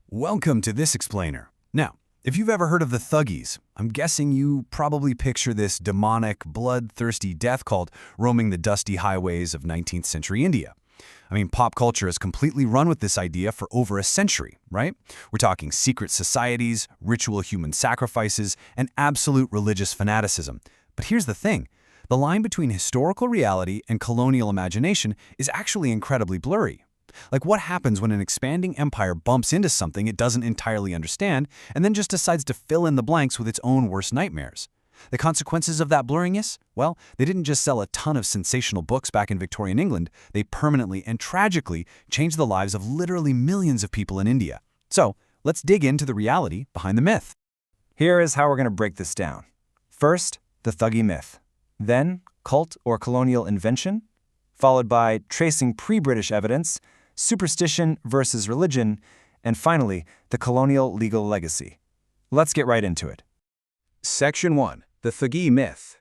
Welcome to this explainer. Now, if you've ever heard of the Thuggees, I'm guessing you probably picture this demonic, bloodthirsty death cult roaming the dusty highways of 19th century India. I mean, pop culture has completely run with this idea for over a century, right? We're talking secret societies, ritual human sacrifices, and absolute religious fanaticism. But here's the thing. The line between historical reality and colonial imagination is actually incredibly blurry. Like, what happens when an expanding empire bumps into something it doesn't entirely understand and then just decides to fill in the blanks with its own worst nightmares? The consequences of that blurriness? Well, they didn't just sell a ton of sensational books back in Victorian England, they permanently and tragically changed the lives of literally millions of people in India. So, let's dig into the reality behind the myth. Here is how we're going to break this down. First, the Thuggee myth. Then, cult or colonial invention. Followed by tracing pre-British evidence, superstition versus religion, and finally, the colonial legal legacy. Let's get right into it. Section 1. The Thuggee myth.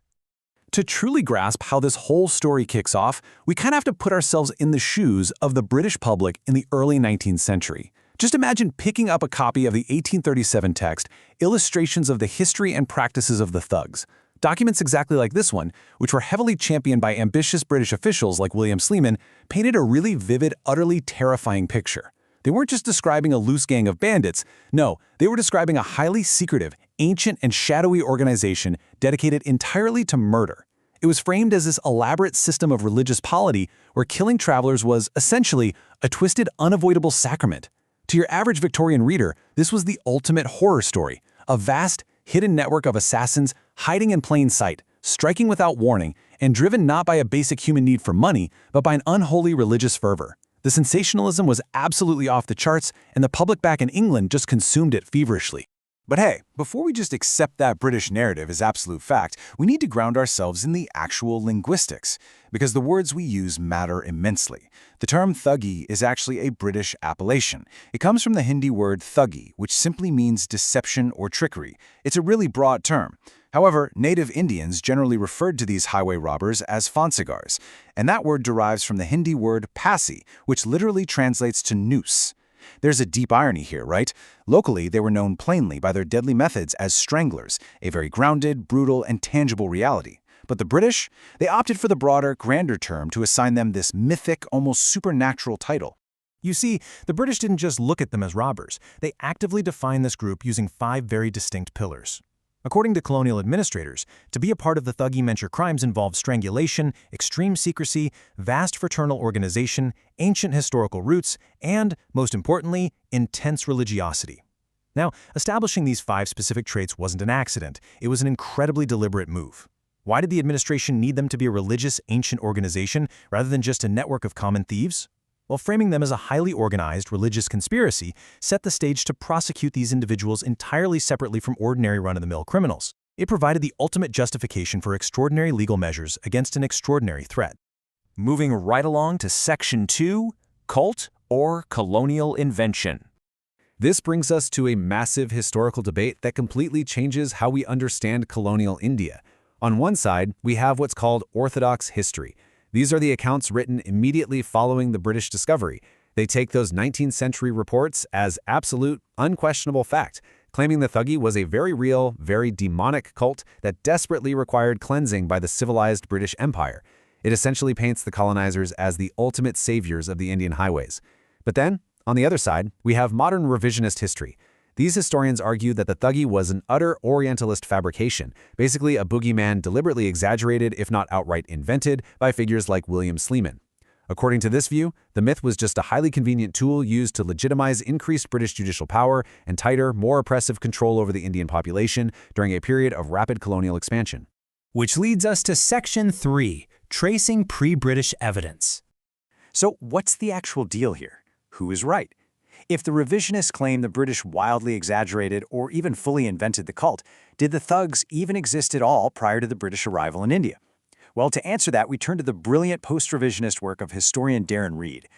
To truly grasp how this whole story kicks off, we kind of have to put ourselves in the shoes of the British public in the early 19th century. Just imagine picking up a copy of the 1837 text, Illustrations of the History and Practices of the Thugs. Documents exactly like this one, which were heavily championed by ambitious British officials like William Sleeman, painted a really vivid, utterly terrifying picture. They weren't just describing a loose gang of bandits. No, they were describing a highly secretive, ancient, and shadowy organization dedicated entirely to murder. It was framed as this elaborate system of religious polity where killing travelers was, essentially, a twisted, unavoidable sacrament. To your average Victorian reader, this was the ultimate horror story, a vast, hidden network of assassins hiding in plain sight, striking without warning, and driven not by a basic human need for money, but by an unholy religious fervor. The sensationalism was absolutely off the charts, and the public back in England just consumed it feverishly. But hey, before we just accept that British narrative as absolute fact, we need to ground ourselves in the actual linguistics, because the words we use matter immensely. The term Thuggee is actually a British appellation. It comes from the Hindi word Thuggi, which simply means deception or trickery. It's a really broad term. However, native Indians generally referred to these highway robbers as Phonsagars, and that word derives from the Hindi word Passi, which literally translates to noose. There's a deep irony here, right? Locally, they were known plainly by their deadly methods as stranglers, a very grounded, brutal, and tangible reality. But the British? They opted for the broader, grander term to assign them this mythic, almost supernatural title. You see, the British didn't just look at them as robbers. They actively defined this group using 5 very distinct pillars. According to colonial administrators, to be a part of the Thuggee menture crimes involved strangulation, extreme secrecy, vast fraternal organization, ancient historical roots, and, most importantly, intense religiosity. Now, establishing these 5 specific traits wasn't an accident. It was an incredibly deliberate move. Why did the administration need them to be a religious, ancient organization rather than just a network of common thieves? Well, framing them as a highly organized religious conspiracy set the stage to prosecute these individuals entirely separately from ordinary run-of-the-mill criminals. It provided the ultimate justification for extraordinary legal measures against an extraordinary threat. Moving right along to Section 2, Cult or Colonial Invention. This brings us to a massive historical debate that completely changes how we understand colonial India. On one side, we have what's called orthodox history. These are the accounts written immediately following the British discovery. They take those 19th century reports as absolute, unquestionable fact, claiming the Thuggee was a very real, very demonic cult that desperately required cleansing by the civilized British Empire. It essentially paints the colonizers as the ultimate saviors of the Indian highways. But then, on the other side, we have modern revisionist history. These historians argue that the Thuggee was an utter Orientalist fabrication, basically a boogeyman deliberately exaggerated, if not outright invented, by figures like William Sleeman. According to this view, the myth was just a highly convenient tool used to legitimize increased British judicial power and tighter, more oppressive control over the Indian population during a period of rapid colonial expansion. Which leads us to Section 3, Tracing Pre-British Evidence. So what's the actual deal here? Who is right? If the revisionists claim the British wildly exaggerated or even fully invented the cult, did the thugs even exist at all prior to the British arrival in India? Well, to answer that, we turn to the brilliant post-revisionist work of historian Darren Reed.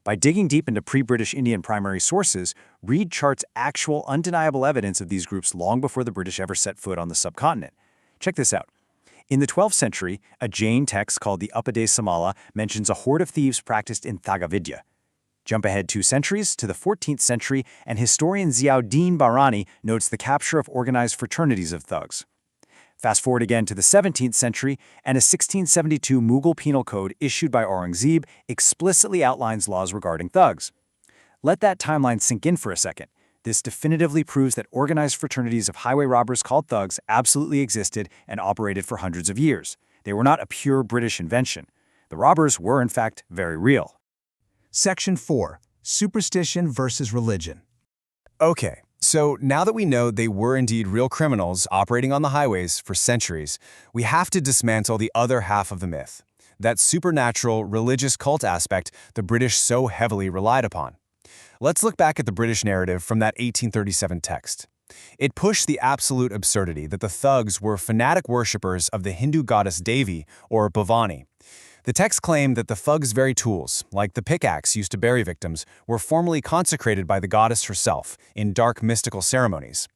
By digging deep into pre-British Indian primary sources, Reed charts actual, undeniable evidence of these groups long before the British ever set foot on the subcontinent. Check this out. In the 12th century, a Jain text called the Upade Samala mentions a horde of thieves practiced in Thagavidya. Jump ahead 2 centuries to the 14th century, and historian Ziauddin Barani notes the capture of organized fraternities of thugs. Fast forward again to the 17th century, and a 1672 Mughal penal code issued by Aurangzeb explicitly outlines laws regarding thugs. Let that timeline sink in for a second. This definitively proves that organized fraternities of highway robbers called thugs absolutely existed and operated for hundreds of years. They were not a pure British invention. The robbers were, in fact, very real. Section 4. Superstition versus religion. Okay, so now that we know they were indeed real criminals operating on the highways for centuries, we have to dismantle the other half of the myth, that supernatural, religious cult aspect the British so heavily relied upon. Let's look back at the British narrative from that 1837 text. It pushed the absolute absurdity that the thugs were fanatic worshippers of the Hindu goddess Devi, or Bhavani. The text claimed that the thugs' very tools, like the pickaxe used to bury victims, were formally consecrated by the goddess herself in dark mystical ceremonies.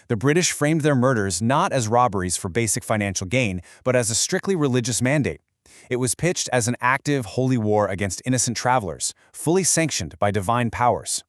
The British framed their murders not as robberies for basic financial gain, but as a strictly religious mandate. It was pitched as an active, holy war against innocent travelers, fully sanctioned by divine powers.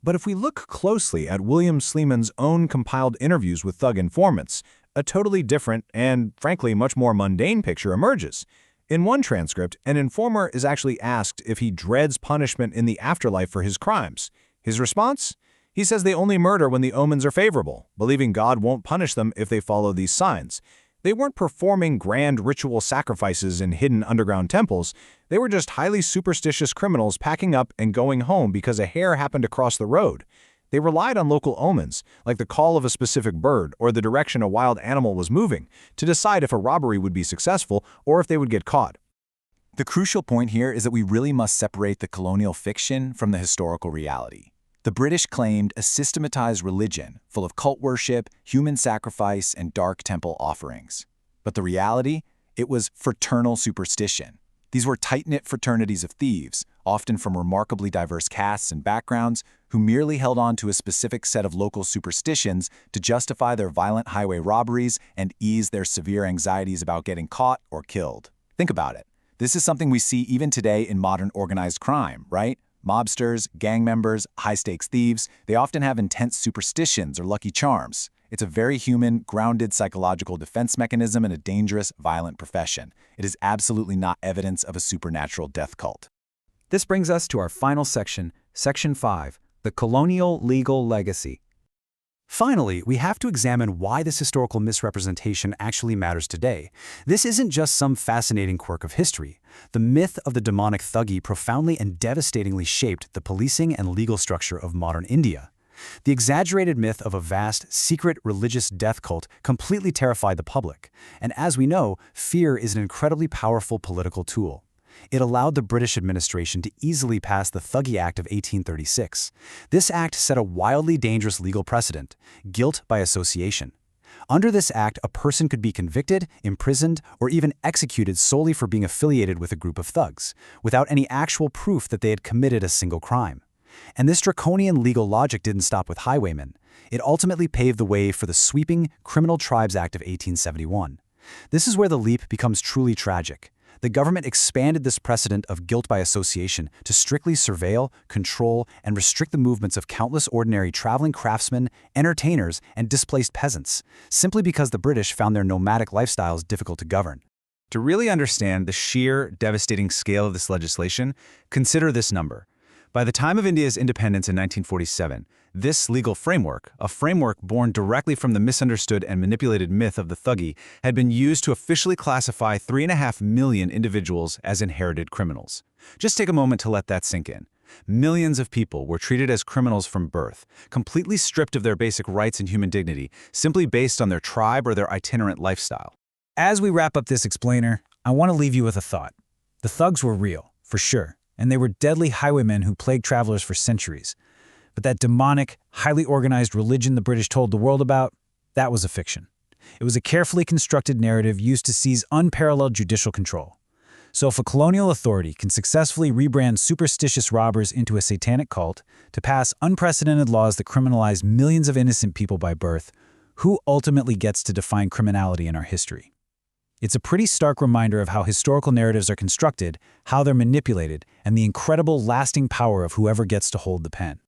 But if we look closely at William Sleeman's own compiled interviews with thug informants, a totally different and, frankly, much more mundane picture emerges. In one transcript, an informer is actually asked if he dreads punishment in the afterlife for his crimes. His response? He says they only murder when the omens are favorable, believing God won't punish them if they follow these signs. They weren't performing grand ritual sacrifices in hidden underground temples. They were just highly superstitious criminals packing up and going home because a hare happened to cross the road. They relied on local omens, like the call of a specific bird or the direction a wild animal was moving, to decide if a robbery would be successful or if they would get caught. The crucial point here is that we really must separate the colonial fiction from the historical reality. The British claimed a systematized religion full of cult worship, human sacrifice, and dark temple offerings. But the reality? It was fraternal superstition. These were tight-knit fraternities of thieves, often from remarkably diverse castes and backgrounds, who merely held on to a specific set of local superstitions to justify their violent highway robberies and ease their severe anxieties about getting caught or killed. Think about it. This is something we see even today in modern organized crime, right? Mobsters, gang members, high-stakes thieves, they often have intense superstitions or lucky charms. It's a very human, grounded psychological defense mechanism in a dangerous, violent profession. It is absolutely not evidence of a supernatural death cult. This brings us to our final section, Section 5, the colonial legal legacy. Finally, we have to examine why this historical misrepresentation actually matters today. This isn't just some fascinating quirk of history. The myth of the demonic thuggee profoundly and devastatingly shaped the policing and legal structure of modern India. The exaggerated myth of a vast, secret religious death cult completely terrified the public. And as we know, fear is an incredibly powerful political tool. It allowed the British administration to easily pass the Thuggee Act of 1836. This act set a wildly dangerous legal precedent: guilt by association. Under this act, a person could be convicted, imprisoned, or even executed solely for being affiliated with a group of thugs, without any actual proof that they had committed a single crime. And this draconian legal logic didn't stop with highwaymen. It ultimately paved the way for the sweeping Criminal Tribes Act of 1871. This is where the leap becomes truly tragic. The government expanded this precedent of guilt by association to strictly surveil, control, and restrict the movements of countless ordinary traveling craftsmen, entertainers, and displaced peasants, simply because the British found their nomadic lifestyles difficult to govern. To really understand the sheer, devastating scale of this legislation, consider this number. By the time of India's independence in 1947, this legal framework, a framework born directly from the misunderstood and manipulated myth of the thuggee, had been used to officially classify 3.5 million individuals as inherited criminals. Just take a moment to let that sink in. Millions of people were treated as criminals from birth, completely stripped of their basic rights and human dignity, simply based on their tribe or their itinerant lifestyle. As we wrap up this explainer, I want to leave you with a thought. The thugs were real, for sure, and they were deadly highwaymen who plagued travelers for centuries. But that demonic, highly organized religion the British told the world about, that was a fiction. It was a carefully constructed narrative used to seize unparalleled judicial control. So if a colonial authority can successfully rebrand superstitious robbers into a satanic cult, to pass unprecedented laws that criminalize millions of innocent people by birth, who ultimately gets to define criminality in our history? It's a pretty stark reminder of how historical narratives are constructed, how they're manipulated, and the incredible lasting power of whoever gets to hold the pen.